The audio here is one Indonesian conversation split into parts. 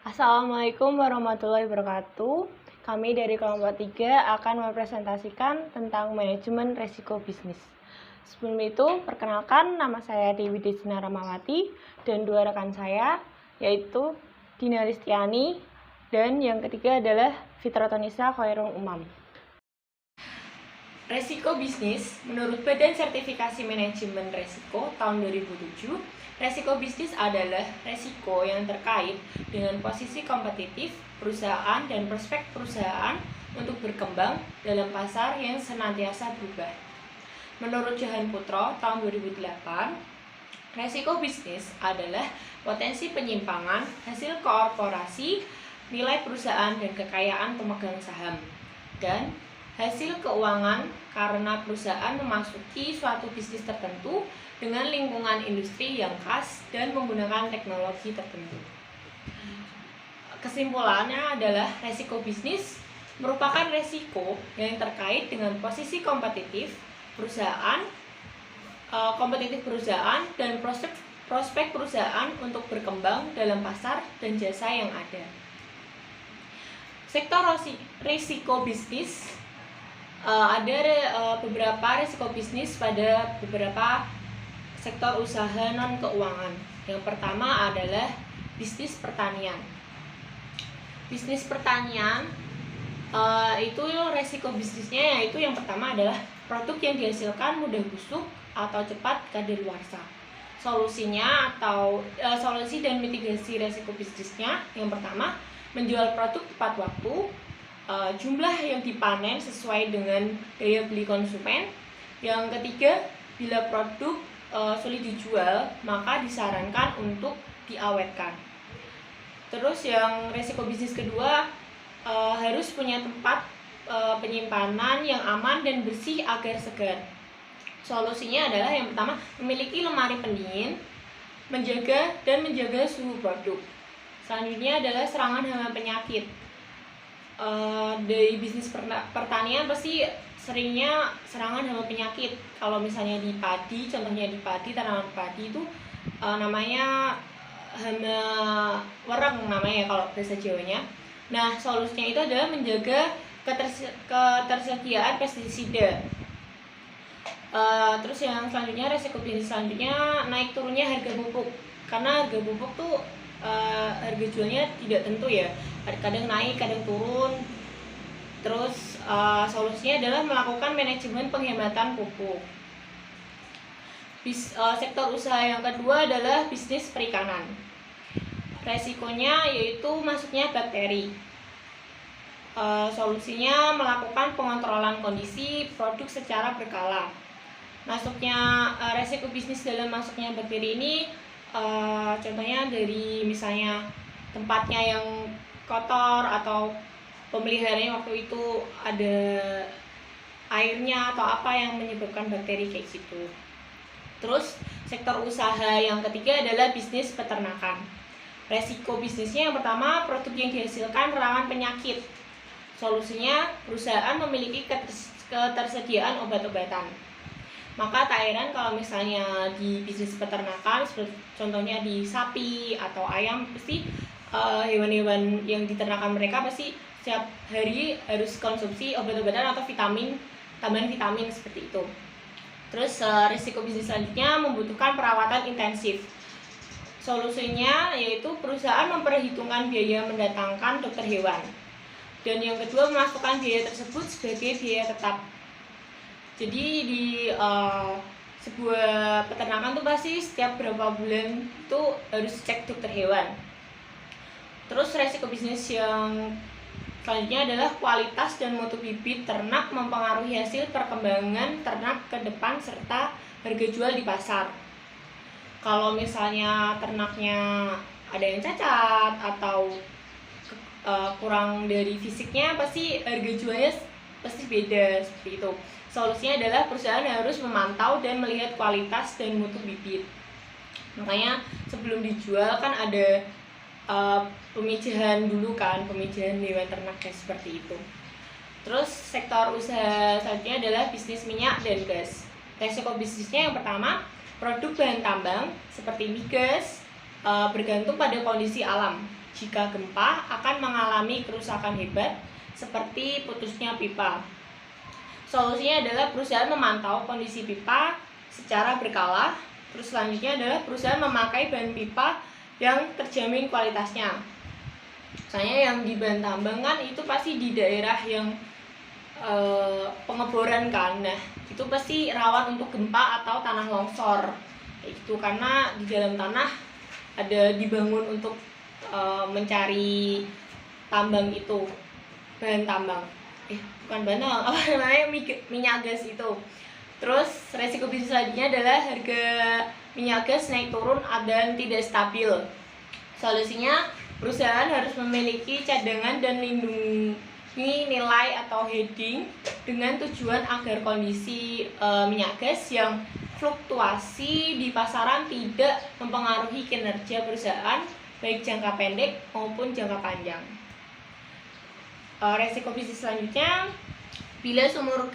Assalamualaikum warahmatullahi wabarakatuh. Kami dari kelompok 3 akan mempresentasikan tentang manajemen resiko bisnis. Sebelum itu, perkenalkan nama saya Dewi Desina Ramawati dan dua rekan saya, yaitu Dina Listiani dan yang ketiga adalah Fitratonisa Khairul Umam. Resiko bisnis, menurut Badan Sertifikasi Manajemen Resiko tahun 2007, resiko bisnis adalah resiko yang terkait dengan posisi kompetitif perusahaan dan prospek perusahaan untuk berkembang dalam pasar yang senantiasa berubah. Menurut Jahan Putro tahun 2008, resiko bisnis adalah potensi penyimpangan hasil korporasi, nilai perusahaan dan kekayaan pemegang saham, dan hasil keuangan karena perusahaan memasuki suatu bisnis tertentu dengan lingkungan industri yang khas dan menggunakan teknologi tertentu. Kesimpulannya adalah resiko bisnis merupakan resiko yang terkait dengan posisi kompetitif perusahaan dan prospek perusahaan untuk berkembang dalam pasar dan jasa yang ada. Sektor risiko bisnis ada beberapa risiko bisnis pada beberapa sektor usaha non keuangan. Yang pertama adalah bisnis pertanian. Bisnis pertanian itu resiko bisnisnya yaitu yang pertama adalah produk yang dihasilkan mudah busuk atau cepat kadaluarsa. Solusi dan mitigasi resiko bisnisnya yang pertama, menjual produk tepat waktu, jumlah yang dipanen sesuai dengan daya beli konsumen. Yang ketiga, bila produk sulit dijual, maka disarankan untuk diawetkan. Terus yang resiko bisnis kedua, harus punya tempat penyimpanan yang aman dan bersih agar segar. Solusinya adalah yang pertama, memiliki lemari pendingin, menjaga suhu produk. Selanjutnya adalah serangan hama penyakit. Dari bisnis pertanian pasti seringnya serangan hama penyakit. Kalau misalnya di padi, contohnya di padi, tanaman padi itu namanya hama wereng namanya kalau bahasa Jawanya. Nah, solusinya itu adalah menjaga ketersediaan pestisida. Terus yang selanjutnya, resiko bisnis selanjutnya, naik turunnya harga pupuk. Karena harga pupuk tuh harga jualnya tidak tentu ya, kadang naik kadang turun. Terus solusinya adalah melakukan manajemen penghematan pupuk. Sektor usaha yang kedua adalah bisnis perikanan. Resikonya yaitu masuknya bakteri. Solusinya melakukan pengontrolan kondisi produk secara berkala. Resiko bisnis dalam masuknya bakteri ini contohnya dari misalnya tempatnya yang kotor atau pemeliharanya waktu itu ada airnya atau apa yang menyebabkan bakteri kayak gitu. Terus sektor usaha yang ketiga adalah bisnis peternakan. Resiko bisnisnya yang pertama, produk yang dihasilkan rawan penyakit. Solusinya, perusahaan memiliki ketersediaan obat-obatan. Maka tak heran kalau misalnya di bisnis peternakan, contohnya di sapi atau ayam, pasti hewan-hewan yang diternakan mereka pasti setiap hari harus konsumsi obat-obatan atau tambahan vitamin seperti itu. Terus risiko bisnis selanjutnya membutuhkan perawatan intensif. Solusinya yaitu perusahaan memperhitungkan biaya mendatangkan dokter hewan. Dan yang kedua, memasukkan biaya tersebut sebagai biaya tetap. Jadi di sebuah peternakan tuh pasti setiap berapa bulan tuh harus cek dokter hewan. Terus resiko bisnis yang selanjutnya adalah kualitas dan mutu bibit ternak mempengaruhi hasil perkembangan ternak ke depan serta harga jual di pasar. Kalau misalnya ternaknya ada yang cacat atau kurang dari fisiknya, pasti harga jualnya pasti beda seperti itu. Solusinya adalah perusahaan harus memantau dan melihat kualitas dan mutu bibit. Makanya sebelum dijual kan ada pemijahan dulu kan, pemijahan hewan ternak seperti itu. Terus sektor usaha selanjutnya adalah bisnis minyak dan gas. Resiko bisnisnya yang pertama, produk bahan tambang seperti migas bergantung pada kondisi alam. jika gempa akan mengalami kerusakan hebat seperti putusnya pipa. Solusinya adalah perusahaan memantau kondisi pipa secara berkala. Terus selanjutnya adalah perusahaan memakai bahan pipa yang terjamin kualitasnya. Misalnya yang di bahan tambang kan itu pasti di daerah yang pengeboran kan. Nah, itu pasti rawan untuk gempa atau tanah longsor. Kayak gitu, karena di dalam tanah ada dibangun untuk mencari tambang itu, bahan tambang. Bukan bahan tambang, apa namanya, minyak gas itu. Terus resiko bisnis selanjutnya adalah harga minyak gas naik turun dan tidak stabil. Solusinya perusahaan harus memiliki cadangan dan lindungi nilai atau hedging dengan tujuan agar kondisi minyak gas yang fluktuasi di pasaran tidak mempengaruhi kinerja perusahaan baik jangka pendek maupun jangka panjang. Resiko bisnis selanjutnya, bila sumur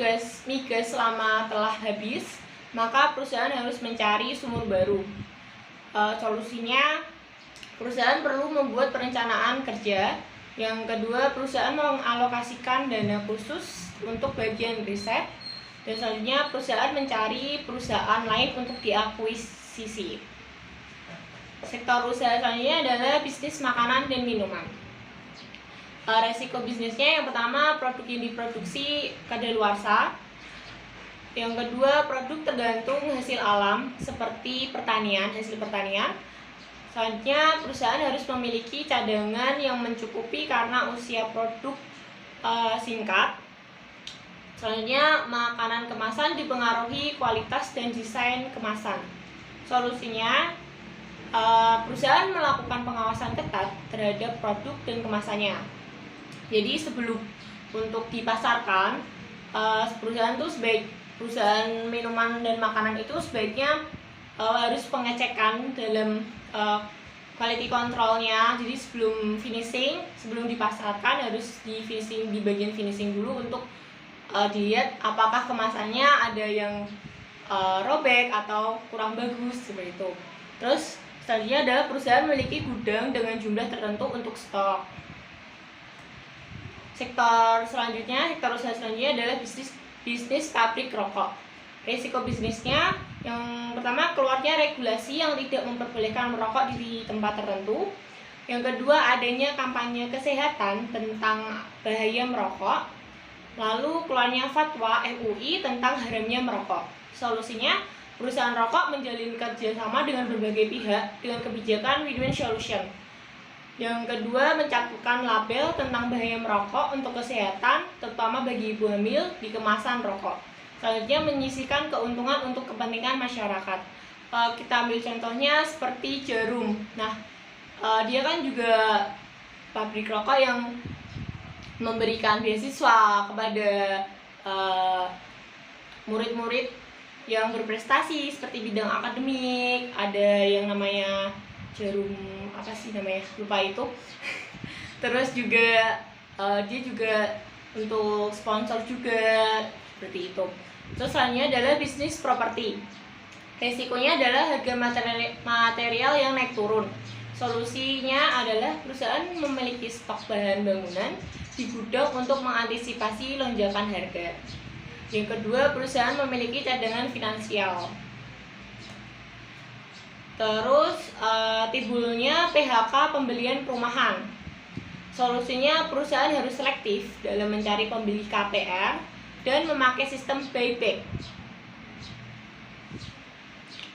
migas lama telah habis, maka perusahaan harus mencari sumur baru. Solusinya, perusahaan perlu membuat perencanaan kerja. Yang kedua, perusahaan mengalokasikan dana khusus untuk bagian riset. Dan selanjutnya, perusahaan mencari perusahaan lain untuk diakuisisi. Sektor usaha selanjutnya adalah bisnis makanan dan minuman. Resiko bisnisnya, yang pertama, produk yang diproduksi kadaluarsa. Yang kedua, produk tergantung hasil alam seperti hasil pertanian. Selanjutnya, perusahaan harus memiliki cadangan yang mencukupi karena usia produk singkat. Selanjutnya, makanan kemasan dipengaruhi kualitas dan desain kemasan. Solusinya, perusahaan melakukan pengawasan ketat terhadap produk dan kemasannya. Jadi sebelum untuk dipasarkan, perusahaan minuman dan makanan itu sebaiknya harus pengecekan dalam quality controlnya. Jadi sebelum dipasarkan harus di bagian finishing dulu untuk dilihat apakah kemasannya ada yang robek atau kurang bagus seperti itu. Terus selanjutnya adalah perusahaan memiliki gudang dengan jumlah tertentu untuk stok. Sektor usaha selanjutnya adalah bisnis pabrik rokok. Risiko bisnisnya, yang pertama, keluarnya regulasi yang tidak memperbolehkan merokok di tempat tertentu. Yang kedua, adanya kampanye kesehatan tentang bahaya merokok. Lalu keluarnya fatwa MUI tentang haramnya merokok. Solusinya, perusahaan rokok menjalin kerjasama dengan berbagai pihak dengan kebijakan win-win solution. Yang kedua, mencantumkan label tentang bahaya merokok untuk kesehatan, terutama bagi ibu hamil di kemasan rokok. Selanjutnya, menyisihkan keuntungan untuk kepentingan masyarakat. Kita ambil contohnya seperti Jarum. Nah, dia kan juga pabrik rokok yang memberikan beasiswa kepada murid-murid yang berprestasi seperti bidang akademik. Ada yang namanya Jarum, lupa itu. Terus juga dia juga untuk sponsor juga seperti itu. Terus selanjutnya adalah bisnis properti. Resikonya adalah harga material yang naik turun. Solusinya adalah perusahaan memiliki stok bahan bangunan di gudang untuk mengantisipasi lonjakan harga. Yang kedua, perusahaan memiliki cadangan finansial. Terus timbulnya PHK pembelian perumahan. Solusinya, perusahaan harus selektif dalam mencari pembeli KPR dan memakai sistem buyback.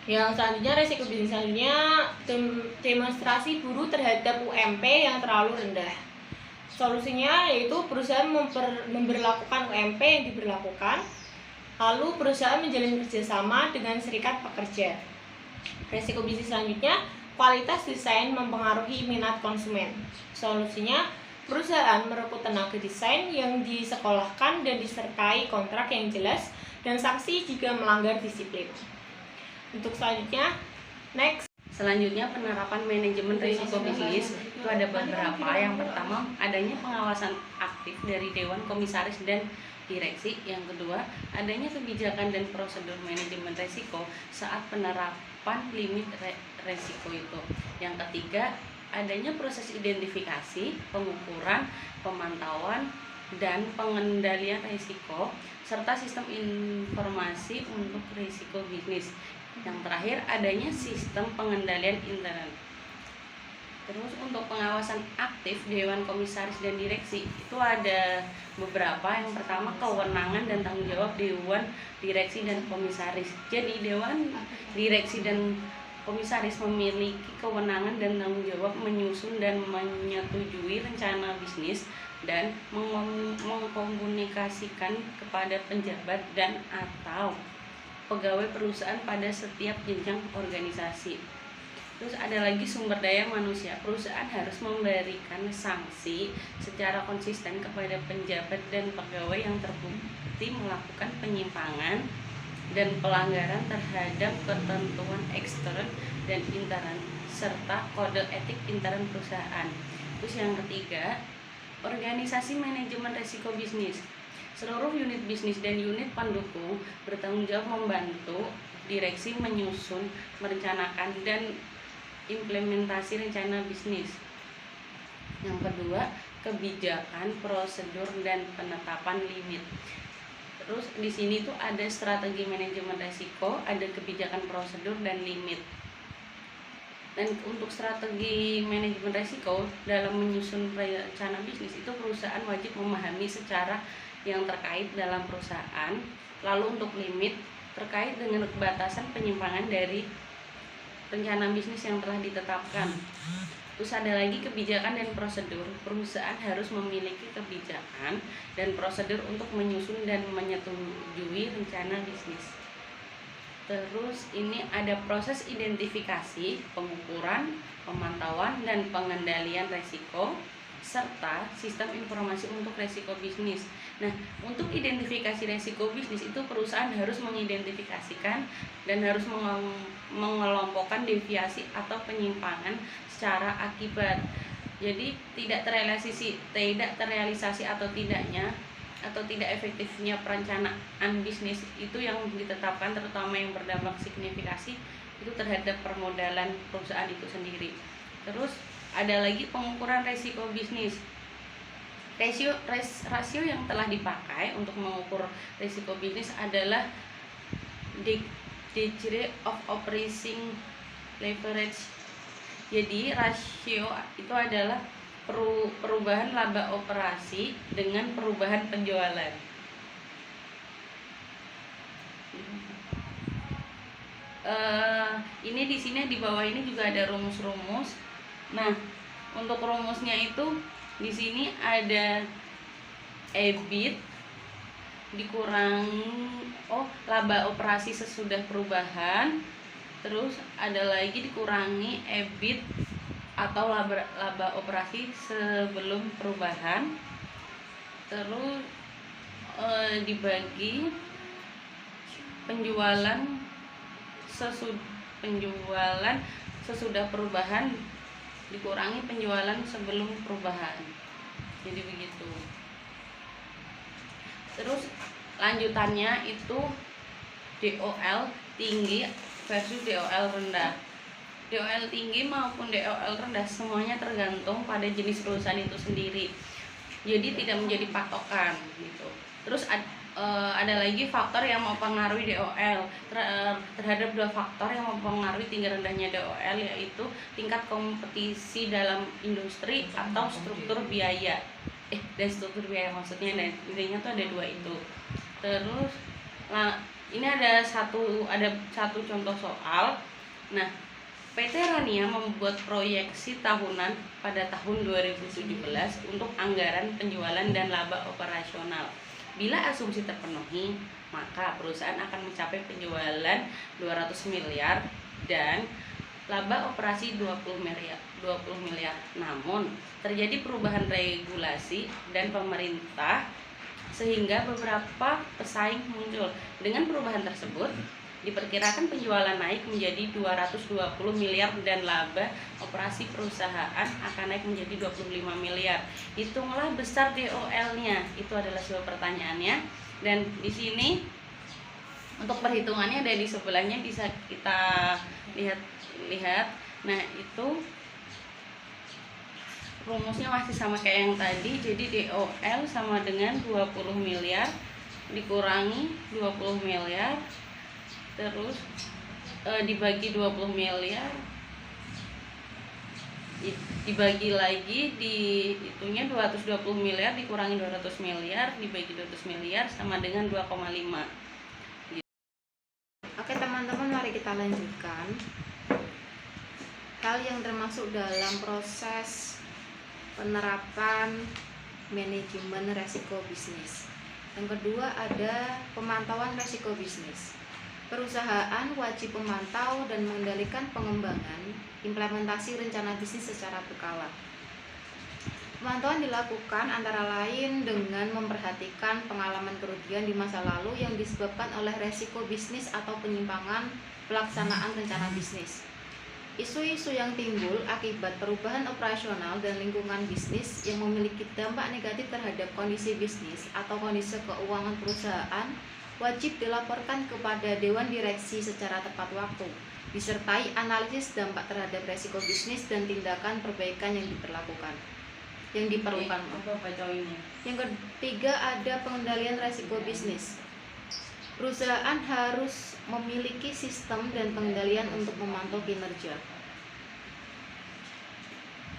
Yang selanjutnya, resiko bisnis selanjutnya, demonstrasi buruh terhadap UMP yang terlalu rendah. Solusinya yaitu perusahaan memberlakukan UMP yang diberlakukan, lalu perusahaan menjalin kerjasama dengan serikat pekerja. Resiko bisnis selanjutnya, kualitas desain mempengaruhi minat konsumen. Solusinya, perusahaan merekrut tenaga desain yang disekolahkan dan disertai kontrak yang jelas dan sanksi jika melanggar disiplin. Untuk selanjutnya, Selanjutnya, penerapan manajemen risiko bisnis itu ada beberapa. Yang pertama, adanya pengawasan aktif dari Dewan Komisaris dan Direksi. Yang kedua, adanya kebijakan dan prosedur manajemen risiko saat penerapan limit risiko itu. Yang ketiga, adanya proses identifikasi, pengukuran, pemantauan, dan pengendalian risiko, serta sistem informasi untuk risiko bisnis. Yang terakhir, adanya sistem pengendalian intern. Terus untuk pengawasan aktif Dewan Komisaris dan Direksi itu ada beberapa. Yang pertama, kewenangan dan tanggung jawab Dewan Direksi dan Komisaris. Jadi Dewan Direksi dan Komisaris memiliki kewenangan dan tanggung jawab menyusun dan menyetujui rencana bisnis dan mengkomunikasikan kepada pejabat dan atau pegawai perusahaan pada setiap jenjang organisasi. Terus ada lagi sumber daya manusia. Perusahaan harus memberikan sanksi secara konsisten kepada pejabat dan pegawai yang terbukti melakukan penyimpangan dan pelanggaran terhadap ketentuan ekstern dan intern serta kode etik intern perusahaan. Terus yang ketiga, organisasi manajemen risiko bisnis. Seluruh unit bisnis dan unit pendukung bertanggung jawab membantu direksi menyusun, merencanakan, dan implementasi rencana bisnis. Yang kedua, kebijakan, prosedur, dan penetapan limit. Terus di sini tuh ada strategi manajemen risiko, ada kebijakan, prosedur, dan limit. Dan untuk strategi manajemen risiko dalam menyusun rencana bisnis itu perusahaan wajib memahami secara yang terkait dalam perusahaan. Lalu untuk limit terkait dengan batasan penyimpangan dari rencana bisnis yang telah ditetapkan. Terus ada lagi kebijakan dan prosedur. Perusahaan harus memiliki kebijakan dan prosedur untuk menyusun dan menyetujui rencana bisnis. Terus ini ada proses identifikasi, pengukuran, pemantauan, dan pengendalian risiko, serta sistem informasi untuk risiko bisnis. Nah, untuk identifikasi risiko bisnis itu perusahaan harus mengidentifikasikan dan harus mengelompokkan deviasi atau penyimpangan secara akibat. Jadi tidak terrealisasi atau tidak efektifnya perencanaan bisnis itu yang ditetapkan, terutama yang berdampak signifikasi itu terhadap permodalan perusahaan itu sendiri. Terus ada lagi pengukuran risiko bisnis. Rasio yang telah dipakai untuk mengukur risiko bisnis adalah degree of operating leverage. Jadi rasio itu adalah perubahan laba operasi dengan perubahan penjualan. Ini di sini di bawah ini juga ada rumus-rumus. Nah, untuk rumusnya itu di sini ada EBIT dikurangi laba operasi sesudah perubahan. Terus ada lagi dikurangi EBIT atau laba operasi sebelum perubahan. Terus dibagi penjualan sesudah perubahan dikurangi penjualan sebelum perubahan. Jadi begitu. Terus lanjutannya itu DOL tinggi versus DOL rendah. DOL tinggi maupun DOL rendah semuanya tergantung pada jenis perusahaan itu sendiri. Jadi tidak menjadi patokan gitu. Terus ada lagi faktor yang mempengaruhi DOL. Terhadap dua faktor yang mempengaruhi tinggi rendahnya DOL, yaitu tingkat kompetisi dalam industri atau struktur biaya. Dan struktur biaya maksudnya, dan intinya tuh ada dua itu. Terus ini ada satu contoh soal. Nah, PT Rania membuat proyeksi tahunan pada tahun 2017 untuk anggaran penjualan dan laba operasional. Bila asumsi terpenuhi, maka perusahaan akan mencapai penjualan 200 miliar dan laba operasi 20 miliar. Namun, terjadi perubahan regulasi dan pemerintah sehingga beberapa pesaing muncul. Dengan perubahan tersebut, diperkirakan penjualan naik menjadi 220 miliar dan laba operasi perusahaan akan naik menjadi 25 miliar. Hitunglah besar DOL-nya. Itu adalah sebuah pertanyaannya. Dan di sini untuk perhitungannya ada di sebelahnya, bisa kita lihat. Nah, itu rumusnya masih sama kayak yang tadi. Jadi DOL sama dengan 20 miliar dikurangi 20 miliar terus dibagi 20 miliar dibagi lagi, dihitungnya 220 miliar dikurangi 200 miliar dibagi 200 miliar sama dengan 2,5. Oke teman-teman, mari kita lanjutkan hal yang termasuk dalam proses penerapan manajemen resiko bisnis. Yang kedua ada pemantauan resiko bisnis. Perusahaan wajib memantau dan mengendalikan pengembangan implementasi rencana bisnis secara berkala. Pemantauan dilakukan antara lain dengan memperhatikan pengalaman kerugian di masa lalu yang disebabkan oleh resiko bisnis atau penyimpangan pelaksanaan rencana bisnis. Isu-isu yang timbul akibat perubahan operasional dan lingkungan bisnis yang memiliki dampak negatif terhadap kondisi bisnis atau kondisi keuangan perusahaan wajib dilaporkan kepada Dewan Direksi secara tepat waktu, disertai analisis dampak terhadap resiko bisnis dan tindakan perbaikan yang diperlukan. Yang ketiga ada pengendalian resiko bisnis. Perusahaan harus memiliki sistem dan pengendalian untuk memantau kinerja.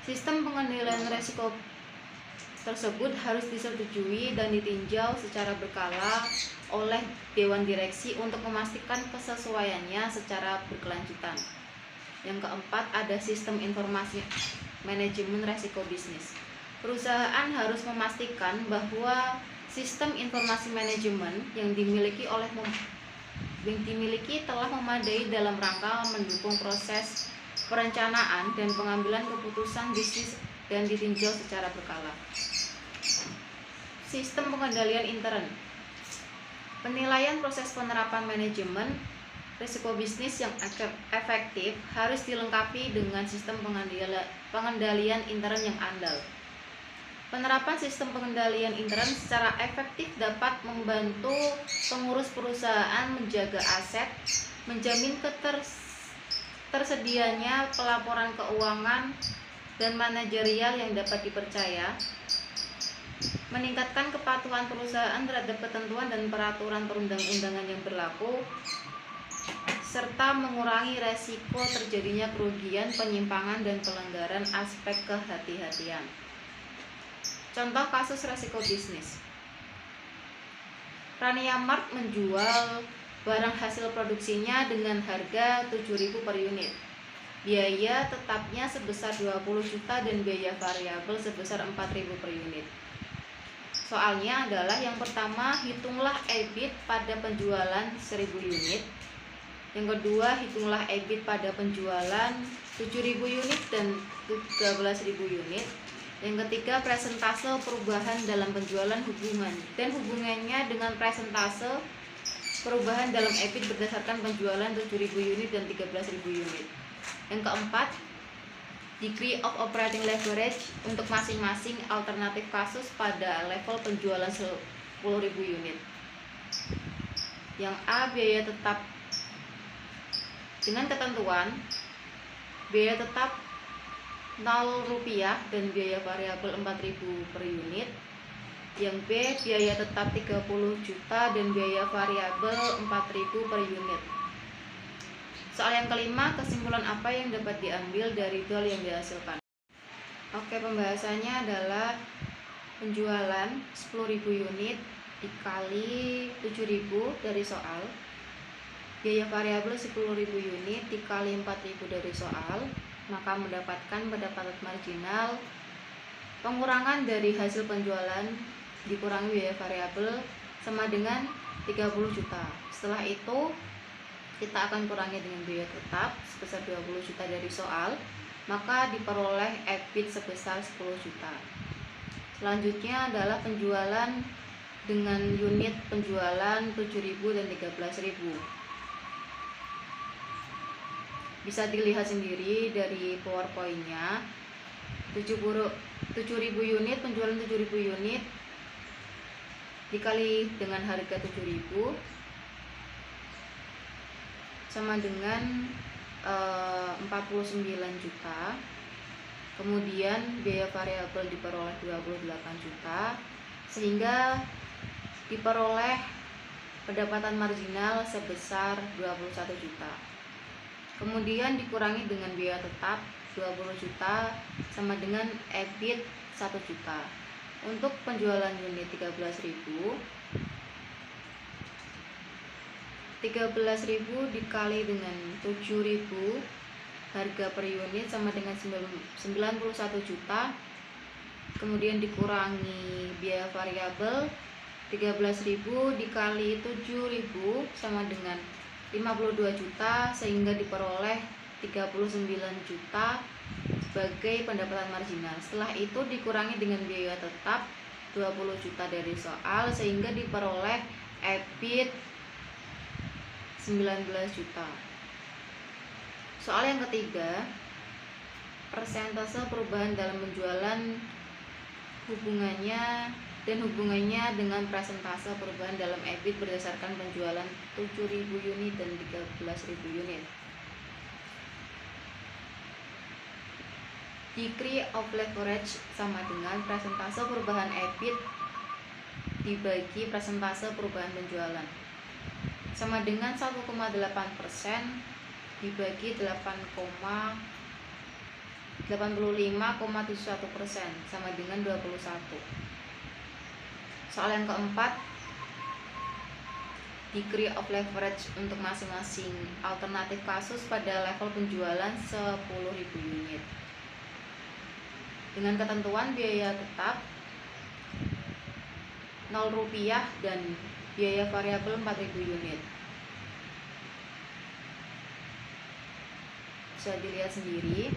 Sistem pengendalian resiko tersebut harus disetujui dan ditinjau secara berkala oleh Dewan Direksi untuk memastikan kesesuaiannya secara berkelanjutan. Yang keempat ada sistem informasi manajemen resiko bisnis. Perusahaan harus memastikan bahwa sistem informasi manajemen yang dimiliki telah memadai dalam rangka mendukung proses perencanaan dan pengambilan keputusan bisnis dan ditinjau secara berkala. Sistem pengendalian intern. Penilaian proses penerapan manajemen risiko bisnis yang efektif harus dilengkapi dengan sistem pengendalian intern yang andal. Penerapan sistem pengendalian intern secara efektif dapat membantu pengurus perusahaan menjaga aset, menjamin tersedianya pelaporan keuangan dan manajerial yang dapat dipercaya, meningkatkan kepatuhan perusahaan terhadap ketentuan dan peraturan perundang-undangan yang berlaku, serta mengurangi resiko terjadinya kerugian, penyimpangan, dan pelanggaran aspek kehati-hatian. Contoh kasus resiko bisnis. Rania Mart menjual barang hasil produksinya dengan harga 7.000 per unit. Biaya tetapnya sebesar 20 juta dan biaya variabel sebesar 4.000 per unit. Soalnya adalah yang pertama, hitunglah EBIT pada penjualan 1.000 unit. Yang kedua, hitunglah EBIT pada penjualan 7.000 unit dan 13.000 unit. Yang ketiga, presentase perubahan dalam penjualan hubungannya dengan presentase perubahan dalam EBIT berdasarkan penjualan 7.000 unit dan 13.000 unit. Yang keempat, degree of operating leverage untuk masing-masing alternatif kasus pada level penjualan 10.000 unit. Yang A, biaya tetap dengan ketentuan biaya tetap Rp0 dan biaya variabel 4.000 per unit. Yang B, biaya tetap 30 juta dan biaya variabel 4.000 per unit. Soal yang kelima, kesimpulan apa yang dapat diambil dari hal yang dihasilkan? Oke, pembahasannya adalah penjualan 10.000 unit dikali 7.000 dari soal, biaya variabel 10.000 unit dikali 4.000 dari soal, maka mendapatkan pendapatan marginal pengurangan dari hasil penjualan dikurangi biaya variabel sama dengan 30 juta. Setelah itu kita akan kurangi dengan biaya tetap sebesar 20 juta dari soal, maka diperoleh EBIT sebesar 10 juta. Selanjutnya adalah penjualan dengan unit penjualan 7.000 dan 13.000. Bisa dilihat sendiri dari PowerPoint-nya. 7.000 unit, penjualan 7.000 unit dikali dengan harga 7.000 sama dengan 49 juta Kemudian biaya variabel diperoleh 28 juta, sehingga diperoleh pendapatan marginal sebesar 21 juta. Kemudian dikurangi dengan biaya tetap 20 juta sama dengan EBIT 1 juta. Untuk penjualan unit 13.000 dikali dengan 7.000, harga per unit sama dengan 91 juta. Kemudian dikurangi biaya variabel 13.000 dikali 7.000 sama dengan 52 juta, sehingga diperoleh 39 juta sebagai pendapatan marginal. Setelah itu dikurangi dengan biaya tetap 20 juta dari soal, sehingga diperoleh EBIT 19 juta. Soal yang ketiga, persentase perubahan dalam penjualan hubungannya dengan persentase perubahan dalam EBIT berdasarkan penjualan 7.000 unit dan 13.000 unit. Degree of leverage sama dengan persentase perubahan EBIT dibagi persentase perubahan penjualan, sama dengan 1,8% dibagi 85,71% sama dengan 21. Soal yang keempat, degree of leverage untuk masing-masing alternatif kasus pada level penjualan 10.000 unit. Dengan ketentuan biaya tetap Rp0 dan biaya variabel 4.000 unit. Bisa dilihat sendiri.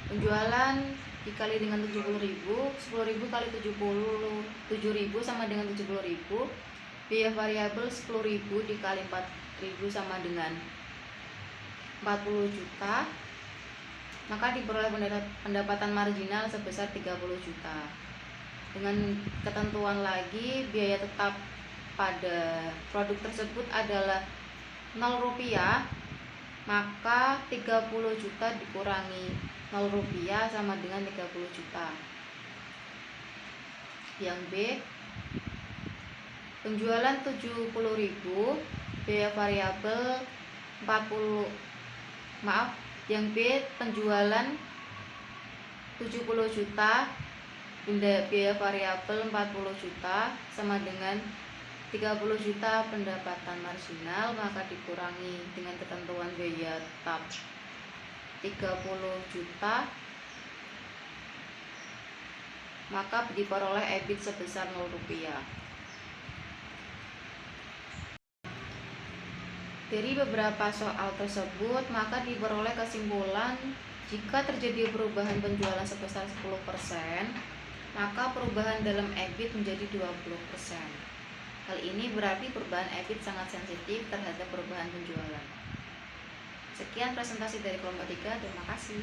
Penjualan dikali dengan 70.000, 10.000 kali 7.000 sama dengan 70.000. Biaya variabel 10.000 dikali 4.000 sama dengan 40 juta. Maka diperoleh pendapatan marginal sebesar 30 juta. Dengan ketentuan lagi, biaya tetap pada produk tersebut adalah Rp0, maka 30 juta dikurangi Rp0 sama dengan 30 juta. Yang B, penjualan 70.000, biaya variabel 40, yang B, penjualan 70 juta, biaya variabel 40 juta sama dengan 30 juta pendapatan marginal, maka dikurangi dengan ketentuan biaya tetap 30 juta, maka diperoleh EBIT sebesar Rp0. Dari beberapa soal tersebut, maka diperoleh kesimpulan jika terjadi perubahan penjualan sebesar 10%, maka perubahan dalam EBIT menjadi 20%. Hal ini berarti perubahan EBIT sangat sensitif terhadap perubahan penjualan. Sekian presentasi dari kelompok 3, terima kasih.